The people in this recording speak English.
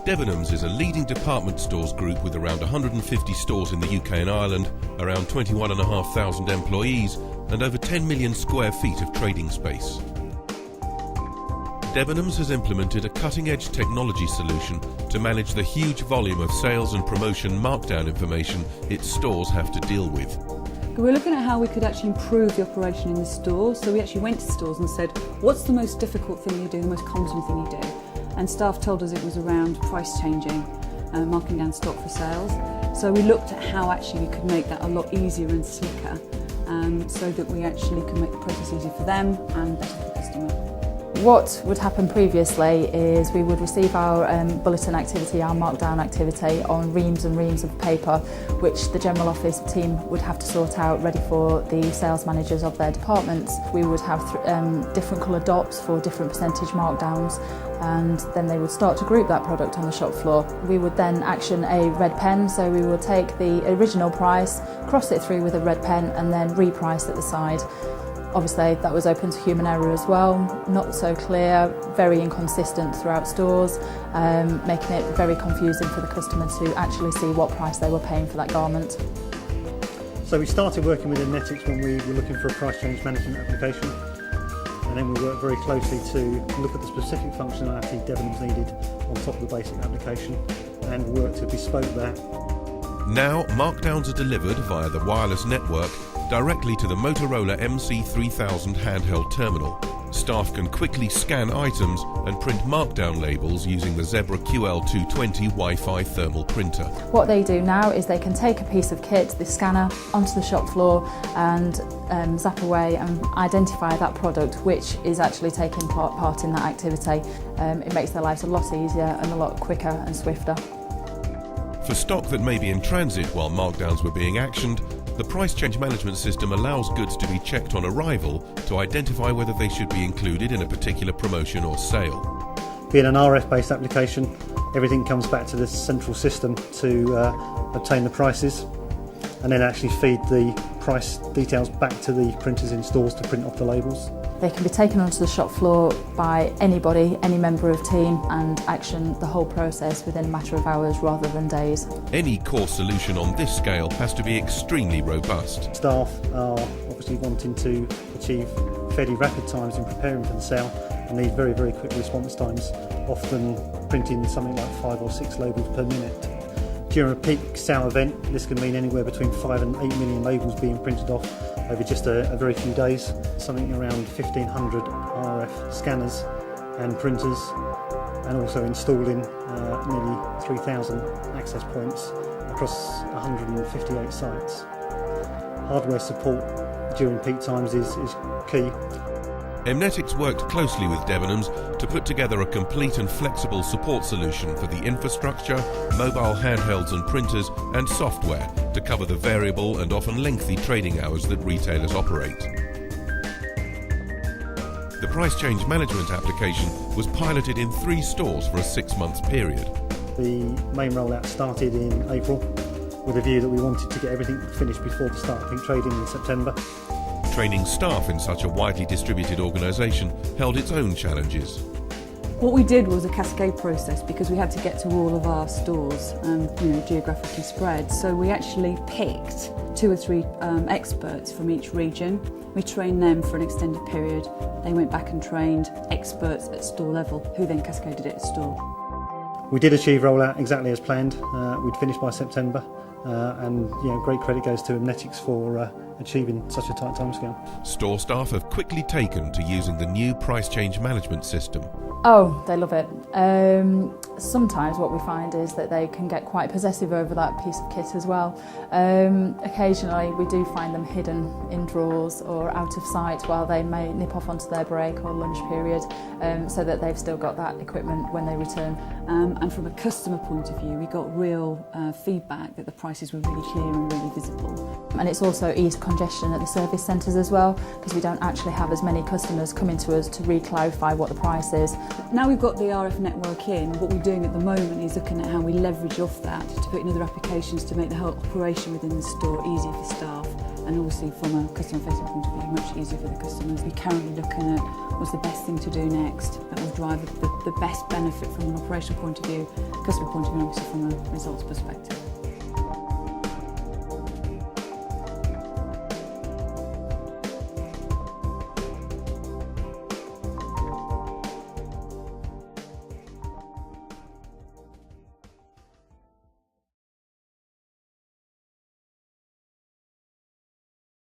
Debenhams is a leading department stores group with around 150 stores in the UK and Ireland, around 21,500 employees and over 10 million square feet of trading space. Debenhams has implemented a cutting-edge technology solution to manage the huge volume of sales and promotion markdown information its stores have to deal with. We're looking at how we could actually improve the operation in the store. So we actually went to stores and said, what's the most difficult thing you do, the most cumbersome thing you do? And staff told us it was around price changing, marking down stock for sales. So we looked at how actually we could make that a lot easier and slicker, so that we actually can make the process easier for them and better for the customer. What would happen previously is we would receive our bulletin activity, our markdown activity on reams and reams of paper, which the general office team would have to sort out ready for the sales managers of their departments. We would have different colour dots for different percentage markdowns, and then they would start to group that product on the shop floor. We would then action a red pen, so we would take the original price, cross it through with a red pen and then reprice at the side. Obviously that was open to human error as well, not so clear, very inconsistent throughout stores, making it very confusing for the customer to actually see what price they were paying for that garment. So we started working with M-Netics when we were looking for a price change management application, and then we worked very closely to look at the specific functionality Debenhams needed on top of the basic application and work to bespoke that. Now markdowns are delivered via the wireless network directly to the Motorola MC3000 handheld terminal. Staff can quickly scan items and print markdown labels using the Zebra QL220 Wi-Fi thermal printer. What they do now is they can take a piece of kit, the scanner, onto the shop floor and zap away and identify that product which is actually taking part in that activity. It makes their lives a lot easier and a lot quicker and swifter. For stock that may be in transit while markdowns were being actioned, the price change management system allows goods to be checked on arrival to identify whether they should be included in a particular promotion or sale. Being an RF-based application, everything comes back to this central system to obtain the prices and then actually feed the price details back to the printers in stores to print off the labels. They can be taken onto the shop floor by anybody, any member of team, and action the whole process within a matter of hours rather than days. Any core solution on this scale has to be extremely robust. Staff are obviously wanting to achieve fairly rapid times in preparing for the sale and need very, very quick response times, often printing something like 5 or 6 labels per minute. During a peak sale event, this can mean anywhere between 5 and 8 million labels being printed off over just a very few days, something around 1,500 RF scanners and printers, and also installing nearly 3,000 access points across 158 sites. Hardware support during peak times is key. M-Netics worked closely with Debenhams to put together a complete and flexible support solution for the infrastructure, mobile handhelds and printers and software to cover the variable and often lengthy trading hours that retailers operate. The price change management application was piloted in 3 stores for a 6-month period. The main rollout started in April with a view that we wanted to get everything finished before the start of peak trading in September. Training staff in such a widely distributed organisation held its own challenges. What we did was a cascade process because we had to get to all of our stores, geographically spread. So we actually picked 2 or 3 experts from each region. We trained them for an extended period. They went back and trained experts at store level, who then cascaded it at store. We did achieve rollout exactly as planned. We'd finished by September, and great credit goes to M-Netics for achieving such a tight timescale. Store staff have quickly taken to using the new price change management system. Oh, they love it. Sometimes what we find is that they can get quite possessive over that piece of kit as well. Occasionally we do find them hidden in drawers or out of sight while they may nip off onto their break or lunch period, so that they've still got that equipment when they return. And from a customer point of view, we got real feedback that the prices were really clear and really visible. And it's also eased congestion at the service centres as well, because we don't actually have as many customers coming to us to re-clarify what the price is. Now we've got the RF network in, what we're doing at the moment is looking at how we leverage off that to put in other applications to make the whole operation within the store easier for staff and obviously from a customer facing point of view, much easier for the customers. We're currently looking at what's the best thing to do next that will drive the best benefit from an operational point of view, customer point of view, and obviously from a results perspective.